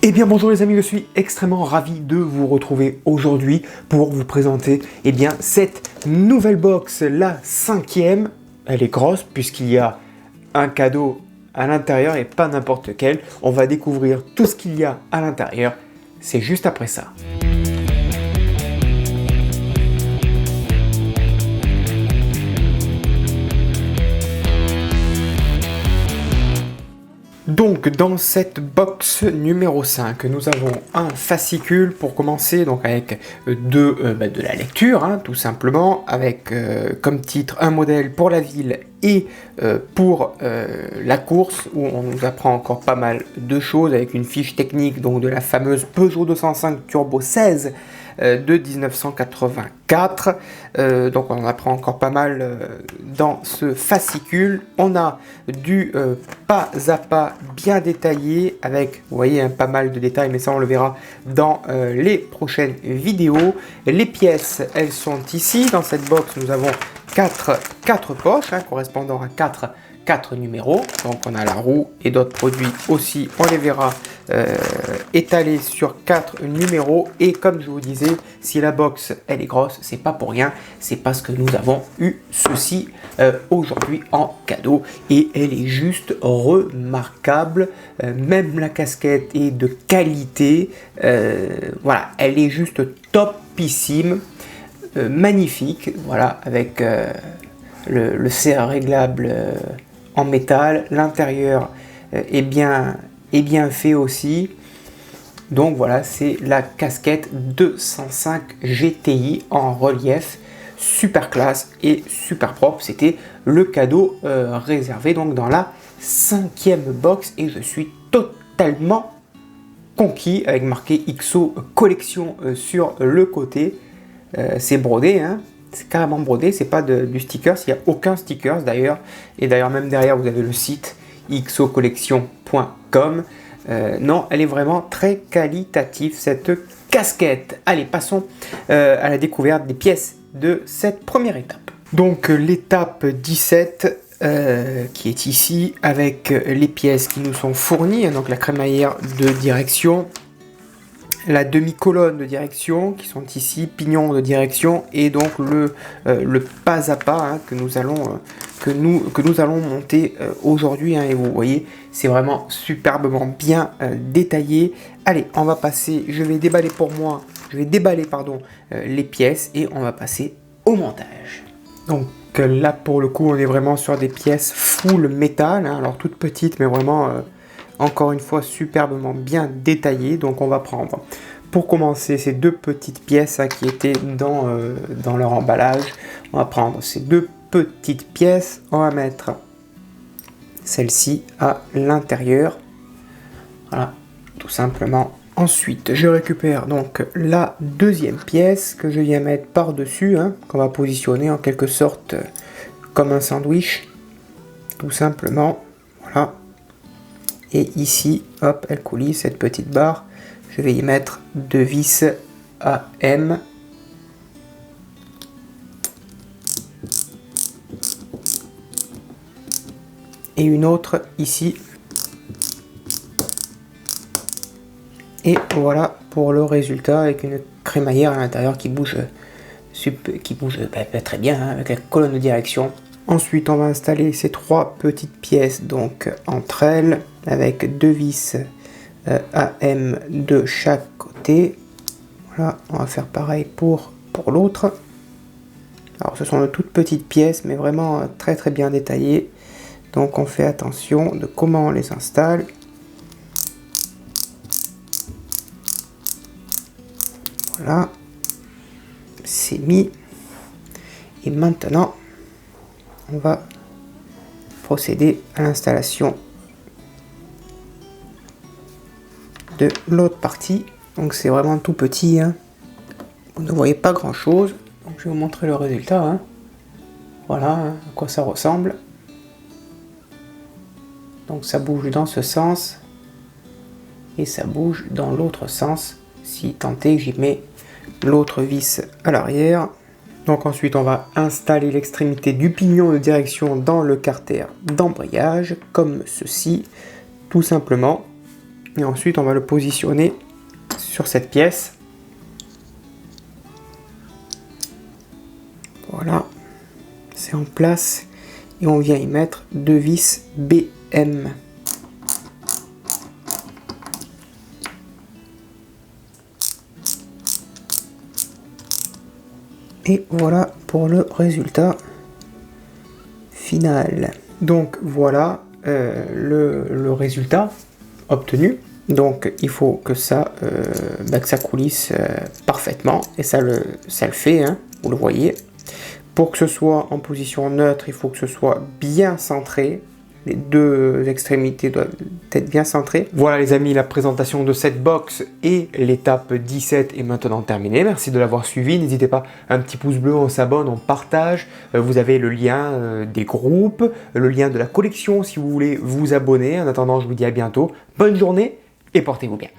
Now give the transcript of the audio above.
Eh bien bonjour les amis, je suis extrêmement ravi de vous retrouver aujourd'hui pour vous présenter cette nouvelle box, la 5e. Elle est grosse puisqu'il y a un cadeau à l'intérieur et pas n'importe lequel. On va découvrir tout ce qu'il y a à l'intérieur, c'est juste après ça. Donc dans cette box numéro 5, nous avons un fascicule pour commencer, donc avec de la lecture, tout simplement, avec comme titre un modèle pour la ville et pour la course, où on nous apprend encore pas mal de choses, avec une fiche technique donc de la fameuse Peugeot 205 Turbo 16 de 1984. Donc on apprend encore pas mal dans ce fascicule. On a du pas à pas bien détaillé avec, vous voyez, pas mal de détails, mais ça on le verra dans les prochaines vidéos. Les pièces, elles sont ici. Dans cette box, nous avons 4 poches correspondant à 4 numéros. Donc on a la roue et d'autres produits aussi, on les verra étalés sur 4 numéros. Et comme je vous disais, si la box elle est grosse, c'est pas pour rien, c'est parce que nous avons eu ceci aujourd'hui en cadeau et elle est juste remarquable. Même la casquette est de qualité, voilà, elle est juste topissime. Magnifique, voilà, avec le serre réglable en métal. L'intérieur est bien fait aussi. Donc voilà, c'est la casquette 205 GTI en relief, super classe et super propre. C'était le cadeau réservé donc dans la 5e box et je suis totalement conquis, avec marqué XO collection sur le côté. C'est brodé, c'est carrément brodé, c'est pas du sticker, il n'y a aucun sticker d'ailleurs, et d'ailleurs même derrière vous avez le site xocollection.com. Non, elle est vraiment très qualitative cette casquette. Allez, passons à la découverte des pièces de cette première étape. Donc l'étape 17 qui est ici avec les pièces qui nous sont fournies, donc la crémaillère de direction, la demi-colonne de direction qui sont ici, pignon de direction et donc le pas à pas que nous allons monter aujourd'hui, et vous voyez c'est vraiment superbement bien détaillé. Allez, on va passer, je vais déballer les pièces et on va passer au montage. Donc là pour le coup on est vraiment sur des pièces full métal, alors toutes petites mais vraiment encore une fois superbement bien détaillé. Donc on va prendre pour commencer ces 2 petites pièces qui étaient dans leur emballage. On va prendre ces 2 petites pièces, on va mettre celle-ci à l'intérieur, voilà, tout simplement. Ensuite je récupère donc la 2e pièce que je viens mettre par dessus, qu'on va positionner en quelque sorte comme un sandwich, tout simplement, voilà. Et ici, hop, elle coulisse, cette petite barre. Je vais y mettre 2 vis AM. Et une autre ici. Et voilà pour le résultat, avec une crémaillère à l'intérieur qui bouge très bien, avec la colonne de direction. Ensuite, on va installer ces 3 petites pièces donc entre elles, avec 2 vis AM de chaque côté. Voilà, on va faire pareil pour l'autre. Alors, ce sont de toutes petites pièces, mais vraiment très très bien détaillées. Donc, on fait attention de comment on les installe. Voilà, c'est mis. Et maintenant, on va procéder à l'installation de l'autre partie. Donc c'est vraiment tout petit, vous ne voyez pas grand chose. Donc je vais vous montrer le résultat, voilà à quoi ça ressemble. Donc ça bouge dans ce sens et ça bouge dans l'autre sens, si tant est que j'y mets l'autre vis à l'arrière. Donc ensuite on va installer l'extrémité du pignon de direction dans le carter d'embrayage, comme ceci, tout simplement. Et ensuite, on va le positionner sur cette pièce. Voilà, c'est en place. Et on vient y mettre 2 vis BM. Et voilà pour le résultat final. Donc voilà le résultat obtenu. Donc il faut que ça coulisse parfaitement. Et ça le fait, hein, vous le voyez. Pour que ce soit en position neutre, il faut que ce soit bien centré. Les deux extrémités doivent être bien centrées. Voilà les amis, la présentation de cette box et l'étape 17 est maintenant terminée. Merci de l'avoir suivi. N'hésitez pas, un petit pouce bleu, on s'abonne, on partage. Vous avez le lien des groupes, le lien de la collection si vous voulez vous abonner. En attendant, je vous dis à bientôt. Bonne journée et portez-vous bien.